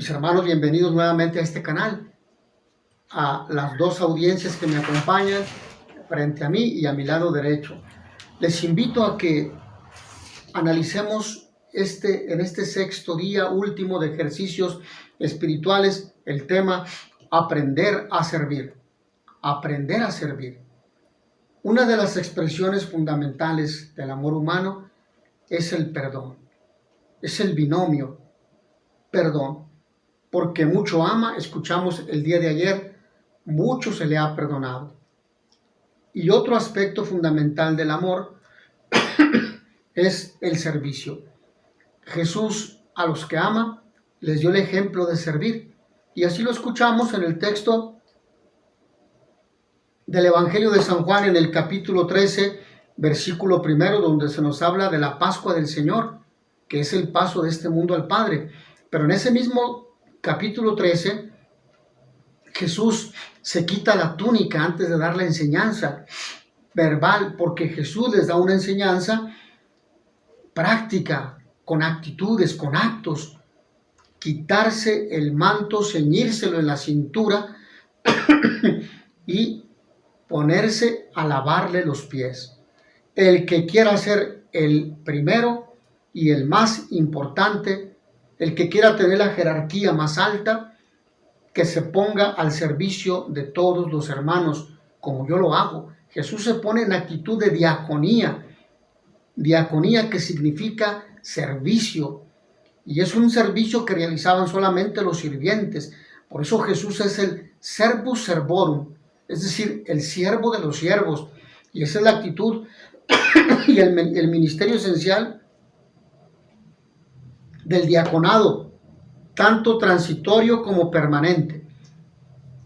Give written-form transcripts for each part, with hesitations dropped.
Mis hermanos, bienvenidos nuevamente a este canal, a las dos audiencias que me acompañan frente a mí y a mi lado derecho. Les invito a que analicemos en este sexto día último de ejercicios espirituales el tema aprender a servir. Aprender a servir. Una de las expresiones fundamentales del amor humano es el perdón. Es el binomio perdón. Porque mucho ama, escuchamos el día de ayer, mucho se le ha perdonado. Y otro aspecto fundamental del amor es el servicio. Jesús a los que ama les dio el ejemplo de servir. Y así lo escuchamos en el texto del Evangelio de San Juan en el capítulo 13, versículo 1, donde se nos habla de la Pascua del Señor, que es el paso de este mundo al Padre. Pero en ese mismo capítulo 13, Jesús se quita la túnica antes de dar la enseñanza verbal, porque Jesús les da una enseñanza práctica, con actitudes, con actos. Quitarse el manto, ceñírselo en la cintura y ponerse a lavarle los pies. El que quiera ser el primero y el más importante, el que quiera tener la jerarquía más alta, que se ponga al servicio de todos los hermanos, como yo lo hago. Jesús se pone en actitud de diaconía. Diaconía que significa servicio. Y es un servicio que realizaban solamente los sirvientes. Por eso Jesús es el servus servorum, es decir, el siervo de los siervos. Y esa es la actitud y el ministerio esencial del diaconado, tanto transitorio como permanente.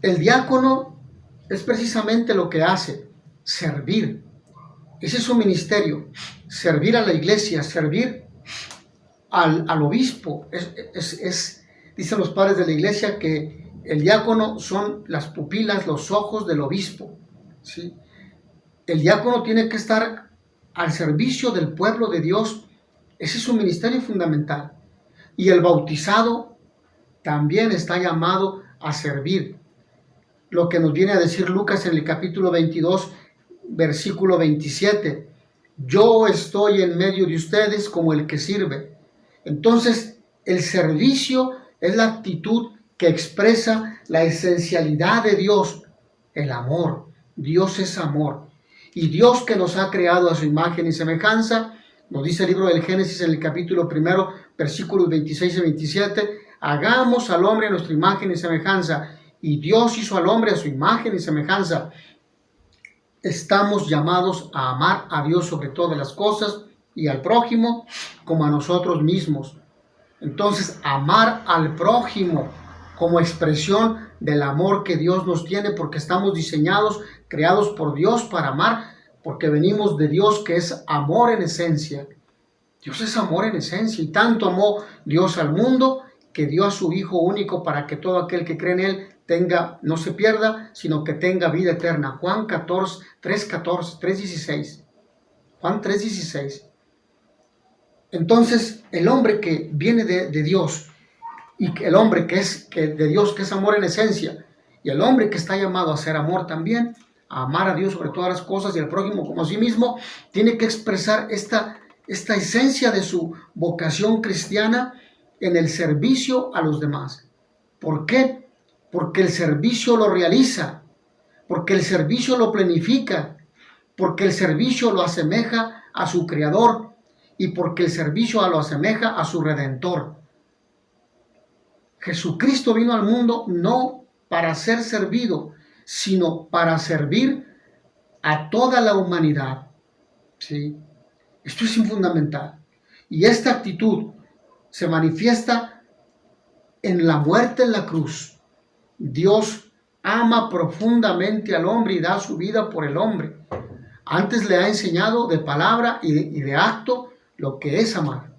El diácono es precisamente lo que hace, servir. Ese es su ministerio, servir a la iglesia, servir al obispo. Dicen los padres de la iglesia que el diácono son las pupilas, los ojos del obispo, ¿sí? El diácono tiene que estar al servicio del pueblo de Dios. Ese es su ministerio fundamental. Y el bautizado también está llamado a servir. Lo que nos viene a decir Lucas en el capítulo 22, versículo 27. Yo estoy en medio de ustedes como el que sirve. Entonces, el servicio es la actitud que expresa la esencialidad de Dios, el amor. Dios es amor. Y Dios, que nos ha creado a su imagen y semejanza, nos dice el libro del Génesis en el capítulo 1, versículos 26 y 27, hagamos al hombre a nuestra imagen y semejanza. Y Dios hizo al hombre a su imagen y semejanza. Estamos llamados a amar a Dios sobre todas las cosas y al prójimo como a nosotros mismos. Entonces, amar al prójimo como expresión del amor que Dios nos tiene, porque estamos diseñados, creados por Dios para amar, porque venimos de Dios, que es amor en esencia. Dios es amor en esencia, y tanto amó Dios al mundo que dio a su Hijo único para que todo aquel que cree en Él no se pierda, sino que tenga vida eterna. Juan 3:16. Juan 3:16. Entonces, el hombre que viene de Dios, y el hombre de Dios, que es amor en esencia, y el hombre que está llamado a ser amor también, a amar a Dios sobre todas las cosas y al prójimo como a sí mismo, tiene que expresar esta esencia de su vocación cristiana en el servicio a los demás. ¿Por qué? Porque el servicio lo realiza, porque el servicio lo planifica, porque el servicio lo asemeja a su Creador y porque el servicio lo asemeja a su Redentor. Jesucristo vino al mundo no para ser servido, sino para servir a toda la humanidad. ¿Sí? Esto es fundamental. Y esta actitud se manifiesta en la muerte en la cruz. Dios ama profundamente al hombre y da su vida por el hombre. Antes le ha enseñado de palabra y de acto lo que es amar.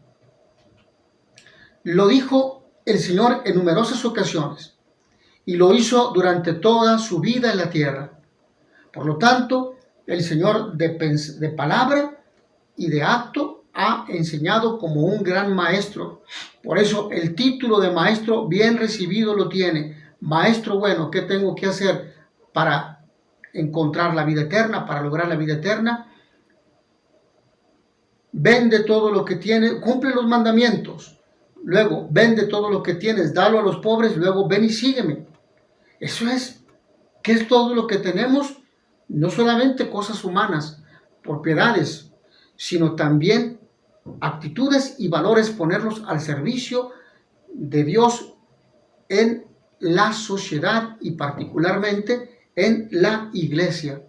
Lo dijo el Señor en numerosas ocasiones y lo hizo durante toda su vida en la tierra. Por lo tanto, el Señor de palabra y de acto ha enseñado como un gran maestro. Por eso el título de maestro bien recibido lo tiene. Maestro bueno, ¿qué tengo que hacer para encontrar la vida eterna, para lograr la vida eterna? Vende todo lo que tienes, cumple los mandamientos. Luego, vende todo lo que tienes, dalo a los pobres, luego ven y sígueme. Eso es, ¿qué es todo lo que tenemos? No solamente cosas humanas, propiedades, sino también actitudes y valores, ponerlos al servicio de Dios en la sociedad y particularmente en la iglesia,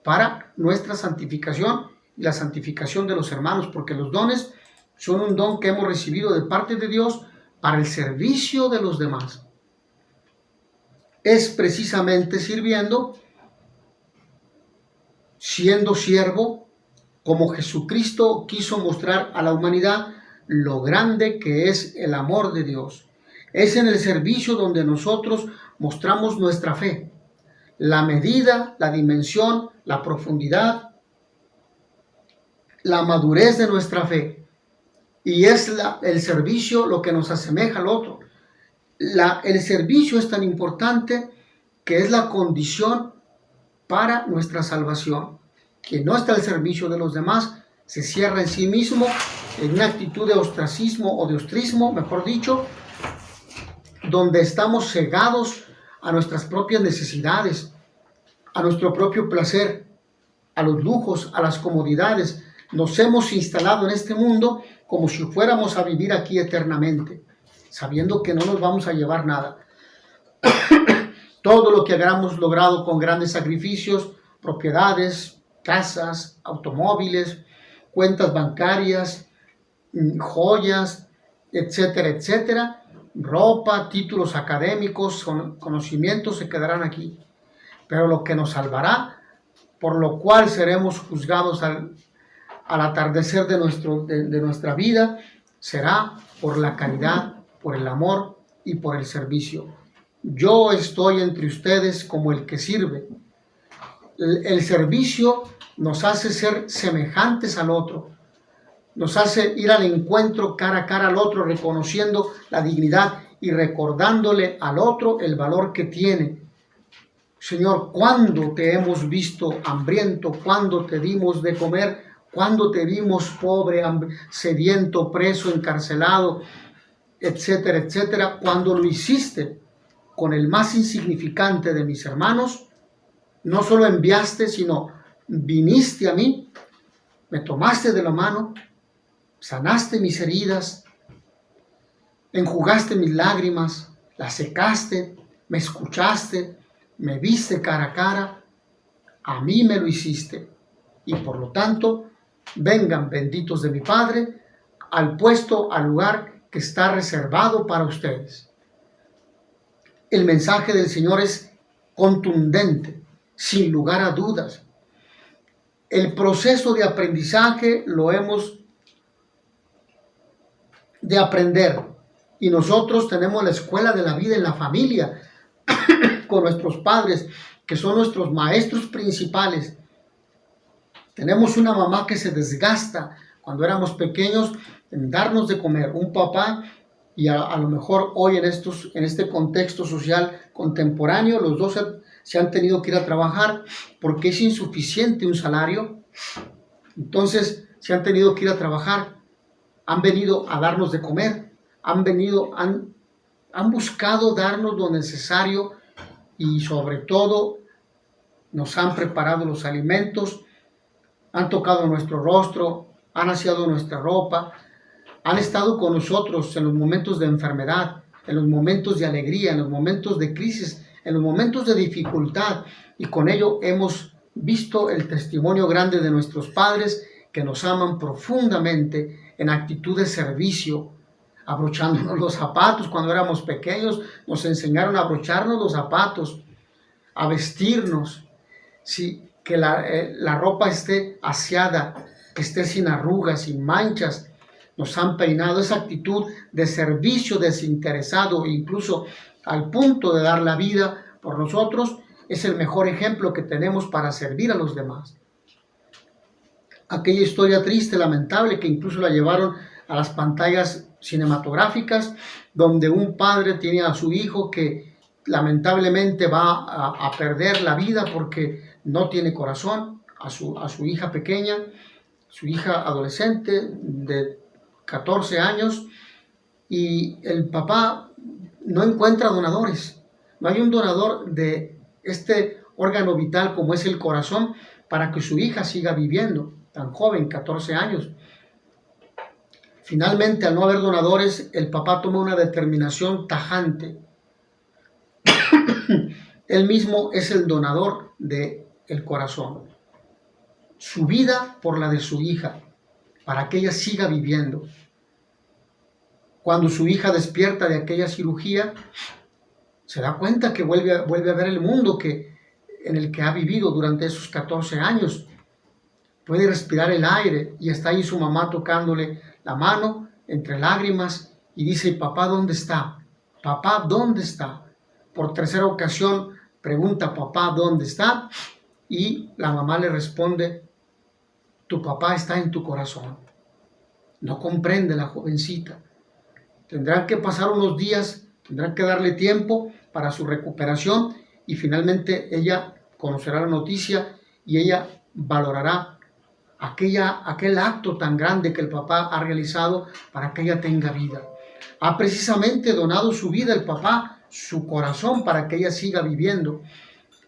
para nuestra santificación y la santificación de los hermanos, porque los dones son un don que hemos recibido de parte de Dios para el servicio de los demás. Es precisamente sirviendo, siendo siervo, como Jesucristo quiso mostrar a la humanidad lo grande que es el amor de Dios. Es en el servicio donde nosotros mostramos nuestra fe, la medida, la dimensión, la profundidad, la madurez de nuestra fe. Y es el servicio lo que nos asemeja al otro. El servicio es tan importante que es la condición para nuestra salvación. Quien no está al servicio de los demás se cierra en sí mismo, en una actitud de ostracismo o de ostrismo, mejor dicho, donde estamos cegados a nuestras propias necesidades, a nuestro propio placer, a los lujos, a las comodidades. Nos hemos instalado en este mundo como si fuéramos a vivir aquí eternamente, sabiendo que no nos vamos a llevar nada. Todo lo que hayamos logrado con grandes sacrificios, propiedades, casas, automóviles, cuentas bancarias, joyas, etcétera, etcétera, ropa, títulos académicos, conocimientos se quedarán aquí. Pero lo que nos salvará, por lo cual seremos juzgados al atardecer de nuestra vida, será por la caridad, por el amor y por el servicio. Yo estoy entre ustedes como el que sirve. El servicio nos hace ser semejantes al otro, nos hace ir al encuentro cara a cara al otro, reconociendo la dignidad y recordándole al otro el valor que tiene. Señor, ¿cuándo te hemos visto hambriento? ¿Cuándo te dimos de comer? ¿Cuándo te vimos pobre, sediento, preso, encarcelado, etcétera, etcétera? Cuando lo hiciste con el más insignificante de mis hermanos, no solo enviaste, sino viniste a mí, me tomaste de la mano, sanaste mis heridas, enjugaste mis lágrimas, las secaste, me escuchaste, me viste cara a cara, a mí me lo hiciste. Y por lo tanto, vengan benditos de mi Padre al puesto, al lugar que está reservado para ustedes. El mensaje del Señor es contundente, sin lugar a dudas. El proceso de aprendizaje lo hemos de aprender, y nosotros tenemos la escuela de la vida en la familia, con nuestros padres, que son nuestros maestros principales. Tenemos una mamá que se desgasta cuando éramos pequeños en darnos de comer, un papá, y a lo mejor hoy en este contexto social contemporáneo, los dos se han tenido que ir a trabajar porque es insuficiente un salario. Entonces se han tenido que ir a trabajar, han venido a darnos de comer, han buscado darnos lo necesario y sobre todo nos han preparado los alimentos, han tocado nuestro rostro, han aseado nuestra ropa, han estado con nosotros en los momentos de enfermedad, en los momentos de alegría, en los momentos de crisis, en los momentos de dificultad, y con ello hemos visto el testimonio grande de nuestros padres que nos aman profundamente en actitud de servicio, abrochándonos los zapatos. Cuando éramos pequeños nos enseñaron a abrocharnos los zapatos, a vestirnos, sí, que la ropa esté aseada, que esté sin arrugas, sin manchas. Nos han peinado. Esa actitud de servicio desinteresado, incluso al punto de dar la vida por nosotros, es el mejor ejemplo que tenemos para servir a los demás. aquella historia triste, lamentable, que incluso la llevaron a las pantallas cinematográficas, donde un padre tiene a su hijo que lamentablemente va a perder la vida porque no tiene corazón, a su hija pequeña, su hija adolescente de 14 años, y el papá no encuentra donadores. No hay un donador de este órgano vital como es el corazón para que su hija siga viviendo, tan joven, 14 años. Finalmente, al no haber donadores, el papá toma una determinación tajante. Él mismo es el donador del corazón. Su vida por la de su hija, para que ella siga viviendo. Cuando su hija despierta de aquella cirugía, se da cuenta que vuelve a ver el mundo en el que ha vivido durante esos 14 años. Puede respirar el aire y está ahí su mamá tocándole la mano entre lágrimas y dice: papá, ¿dónde está? Papá, ¿dónde está? Por tercera ocasión pregunta: papá, ¿dónde está? Y la mamá le responde: tu papá está en tu corazón. No comprende la jovencita. Tendrán que pasar unos días, tendrán que darle tiempo para su recuperación y finalmente ella conocerá la noticia y ella valorará aquel acto tan grande que el papá ha realizado para que ella tenga vida. Ha precisamente donado su vida el papá, su corazón, para que ella siga viviendo.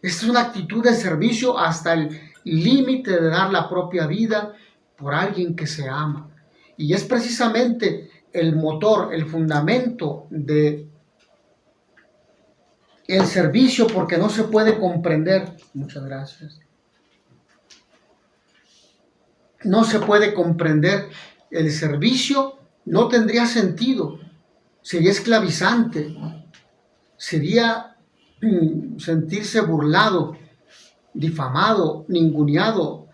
Esta es una actitud de servicio hasta el límite de dar la propia vida por alguien que se ama. Y es precisamente el motor, el fundamento de el servicio, porque no se puede comprender. Muchas gracias. No se puede comprender. El servicio no tendría sentido. Sería esclavizante. Sería sentirse burlado, difamado, ninguneado.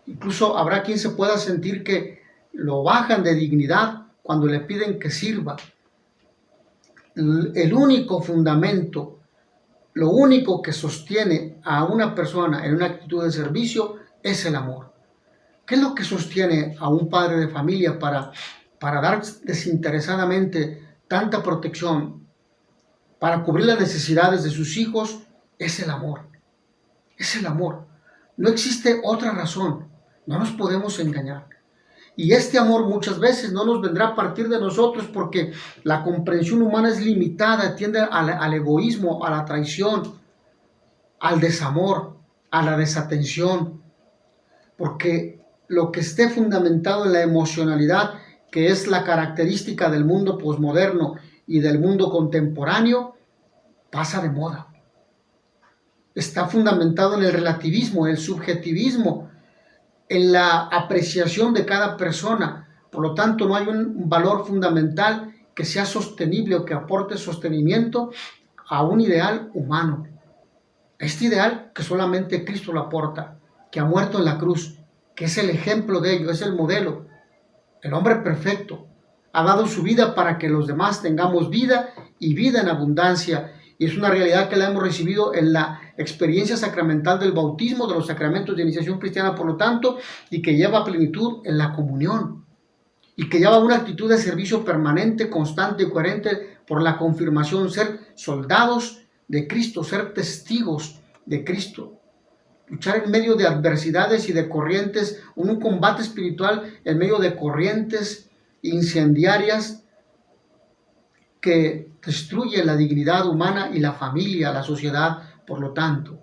Incluso habrá quien se pueda sentir que lo bajan de dignidad cuando le piden que sirva. El único fundamento, lo único que sostiene a una persona en una actitud de servicio es el amor. ¿Qué es lo que sostiene a un padre de familia para dar desinteresadamente tanta protección, para cubrir las necesidades de sus hijos? Es el amor. Es el amor. No existe otra razón. No nos podemos engañar. Y este amor muchas veces no nos vendrá a partir de nosotros porque la comprensión humana es limitada, tiende al egoísmo, a la traición, al desamor, a la desatención. Porque lo que esté fundamentado en la emocionalidad, que es la característica del mundo posmoderno y del mundo contemporáneo, pasa de moda. Está fundamentado en el relativismo, en el subjetivismo, en la apreciación de cada persona. Por lo tanto, no hay un valor fundamental que sea sostenible o que aporte sostenimiento a un ideal humano. Este ideal que solamente Cristo lo aporta, que ha muerto en la cruz, que es el ejemplo de ello, es el modelo. El hombre perfecto ha dado su vida para que los demás tengamos vida y vida en abundancia. Y es una realidad que la hemos recibido en la experiencia sacramental del bautismo, de los sacramentos de iniciación cristiana, por lo tanto, y que lleva a plenitud en la comunión. Y que lleva una actitud de servicio permanente, constante y coherente por la confirmación, ser soldados de Cristo, ser testigos de Cristo. Luchar en medio de adversidades y de corrientes, un combate espiritual en medio de corrientes incendiarias que destruyen la dignidad humana y la familia, la sociedad, por lo tanto.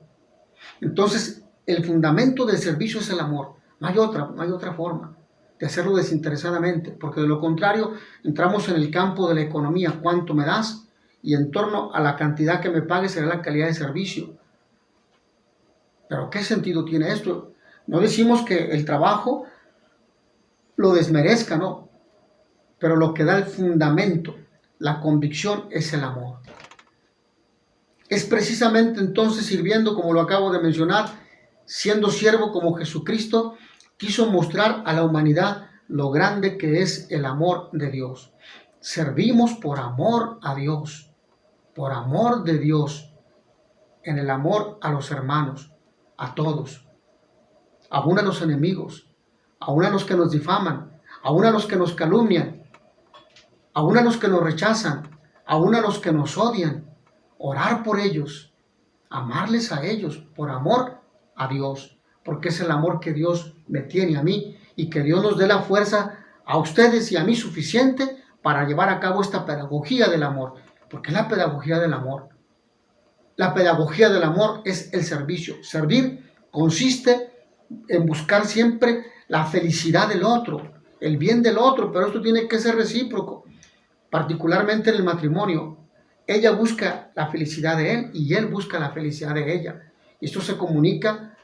Entonces, el fundamento del servicio es el amor. No hay otra forma de hacerlo desinteresadamente, porque de lo contrario entramos en el campo de la economía. ¿Cuánto me das? Y en torno a la cantidad que me pagues será la calidad de servicio. Pero ¿qué sentido tiene esto? No decimos que el trabajo lo desmerezca, no. Pero lo que da el fundamento, la convicción, es el amor. Es precisamente entonces sirviendo, como lo acabo de mencionar, siendo siervo como Jesucristo, quiso mostrar a la humanidad lo grande que es el amor de Dios. Servimos por amor a Dios, por amor de Dios, en el amor a los hermanos, a todos, aún a los enemigos. aún a los que nos difaman, aún a los que nos calumnian, aún a los que nos rechazan, aún a los que nos odian. Orar por ellos, amarles a ellos, por amor a Dios, porque es el amor que Dios me tiene a mí, y que Dios nos dé la fuerza a ustedes y a mí suficiente para llevar a cabo esta pedagogía del amor, porque es la pedagogía del amor. La pedagogía del amor es el servicio. Servir consiste en buscar siempre la felicidad del otro, el bien del otro, pero esto tiene que ser recíproco, particularmente en el matrimonio. Ella busca la felicidad de él y él busca la felicidad de ella. Y esto se comunica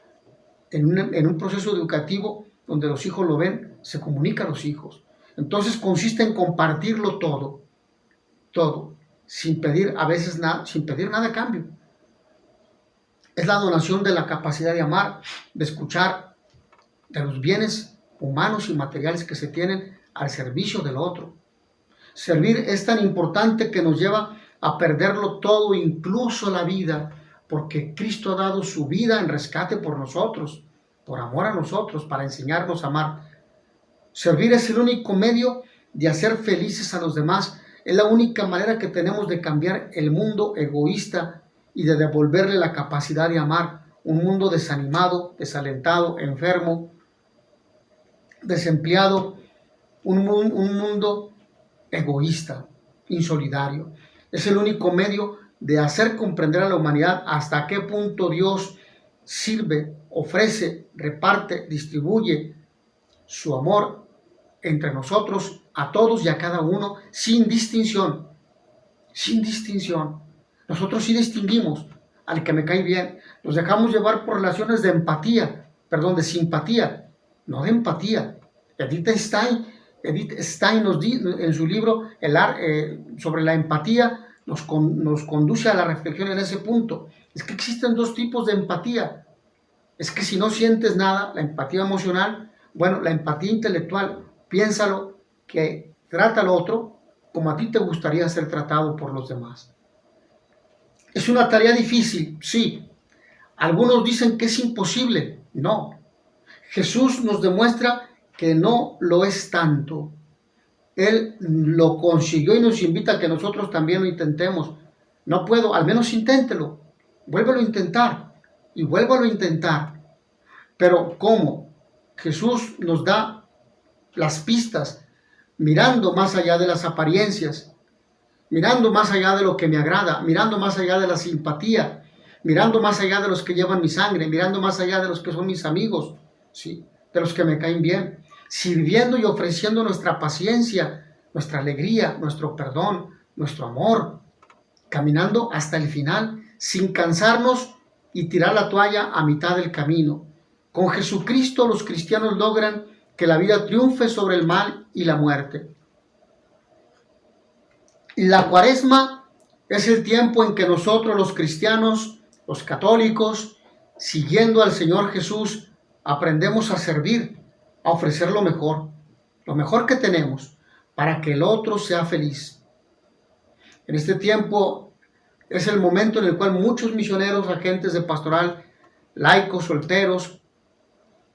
en un proceso educativo donde los hijos lo ven, se comunica a los hijos. Entonces consiste en compartirlo todo, sin pedir a veces nada, sin pedir nada a cambio. Es la donación de la capacidad de amar, de escuchar, de los bienes humanos y materiales que se tienen al servicio del otro. Servir es tan importante que nos lleva a perderlo todo, incluso la vida, porque Cristo ha dado su vida en rescate por nosotros, por amor a nosotros, para enseñarnos a amar. Servir es el único medio de hacer felices a los demás. Es la única manera que tenemos de cambiar el mundo egoísta y de devolverle la capacidad de amar. Un mundo desanimado, desalentado, enfermo, desempleado, un mundo egoísta, insolidario. Es el único medio de hacer comprender a la humanidad hasta qué punto Dios sirve, ofrece, reparte, distribuye su amor entre nosotros, a todos y a cada uno, sin distinción. Sin distinción. Nosotros sí distinguimos al que me cae bien. Nos dejamos llevar por relaciones de empatía, de simpatía, no de empatía. Edith Stein nos dice en su libro sobre la empatía, nos conduce a la reflexión en ese punto. Es que existen dos tipos de empatía. Es que si no sientes nada, la empatía emocional, bueno, la empatía intelectual, piénsalo, que trata al otro como a ti te gustaría ser tratado por los demás. ¿Es una tarea difícil? Sí. Algunos dicen que es imposible. No. Jesús nos demuestra que no lo es tanto. Él lo consiguió y nos invita a que nosotros también lo intentemos. No puedo, al menos inténtelo. Vuélvelo a intentar y vuélvelo a intentar. Pero ¿cómo? Jesús nos da las pistas, mirando más allá de las apariencias, mirando más allá de lo que me agrada, mirando más allá de la simpatía, mirando más allá de los que llevan mi sangre, mirando más allá de los que son mis amigos, ¿sí? De los que me caen bien, sirviendo y ofreciendo nuestra paciencia, nuestra alegría, nuestro perdón, nuestro amor, caminando hasta el final, sin cansarnos y tirar la toalla a mitad del camino. Con Jesucristo los cristianos logran que la vida triunfe sobre el mal y la muerte. La Cuaresma es el tiempo en que nosotros los cristianos, los católicos, siguiendo al Señor Jesús, aprendemos a servir, a ofrecer lo mejor que tenemos, para que el otro sea feliz. En este tiempo es el momento en el cual muchos misioneros, agentes de pastoral, laicos, solteros,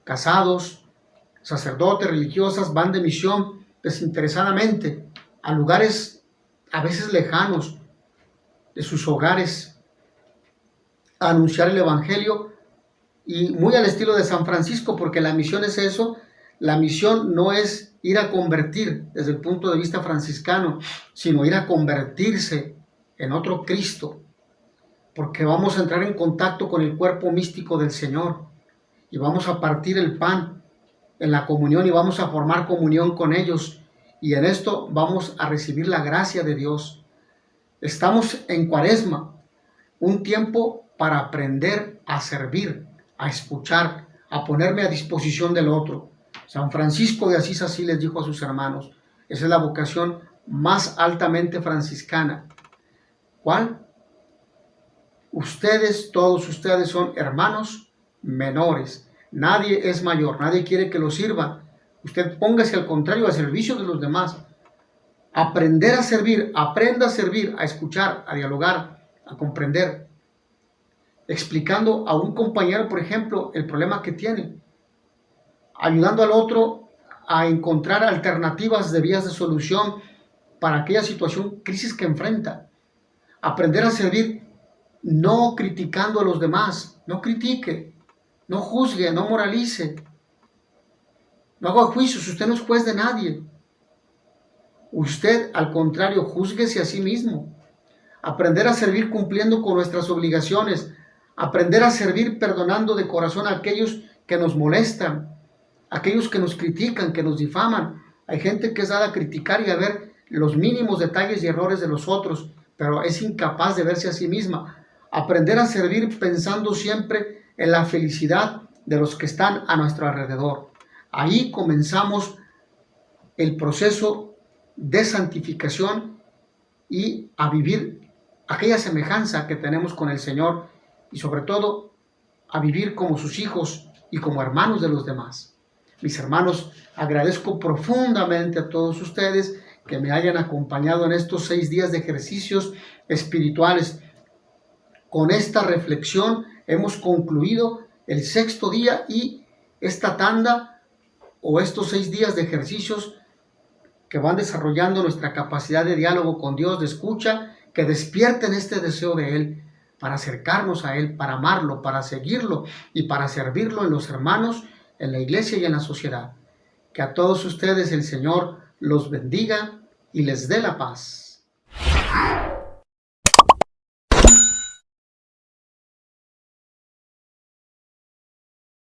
casados, sacerdotes, religiosas, van de misión desinteresadamente a lugares a veces lejanos de sus hogares a anunciar el Evangelio, y muy al estilo de San Francisco, porque la misión es eso. La misión no es ir a convertir desde el punto de vista franciscano, sino ir a convertirse en otro Cristo, porque vamos a entrar en contacto con el cuerpo místico del Señor y vamos a partir el pan en la comunión y vamos a formar comunión con ellos, y en esto vamos a recibir la gracia de Dios. Estamos en Cuaresma, un tiempo para aprender a servir, a escuchar, a ponerme a disposición del otro. San Francisco de Asís así les dijo a sus hermanos. Esa es la vocación más altamente franciscana. ¿Cuál? Ustedes, todos ustedes son hermanos menores. Nadie es mayor, nadie quiere que lo sirva. Usted póngase al contrario al servicio de los demás. Aprender a servir, aprenda a servir, a escuchar, a dialogar, a comprender. Explicando a un compañero, por ejemplo, el problema que tiene. ayudando al otro a encontrar alternativas de vías de solución para aquella situación, crisis que enfrenta. Aprender a servir no criticando a los demás, no critique, no juzgue, no moralice, no haga juicios, usted no es juez de nadie. Usted, al contrario, júzguese a sí mismo. Aprender a servir cumpliendo con nuestras obligaciones, aprender a servir perdonando de corazón a aquellos que nos molestan, aquellos que nos critican, que nos difaman. Hay gente que es dada a criticar y a ver los mínimos detalles y errores de los otros, pero es incapaz de verse a sí misma. Aprender a servir pensando siempre en la felicidad de los que están a nuestro alrededor. Ahí comenzamos el proceso de santificación y a vivir aquella semejanza que tenemos con el Señor y sobre todo a vivir como sus hijos y como hermanos de los demás. Mis hermanos, agradezco profundamente a todos ustedes que me hayan acompañado en estos 6 días de ejercicios espirituales. Con esta reflexión hemos concluido el 6º día y esta tanda o estos 6 días de ejercicios que van desarrollando nuestra capacidad de diálogo con Dios, de escucha, que despierten este deseo de Él para acercarnos a Él, para amarlo, para seguirlo y para servirlo en los hermanos, en la iglesia y en la sociedad. Que a todos ustedes el Señor los bendiga y les dé la paz.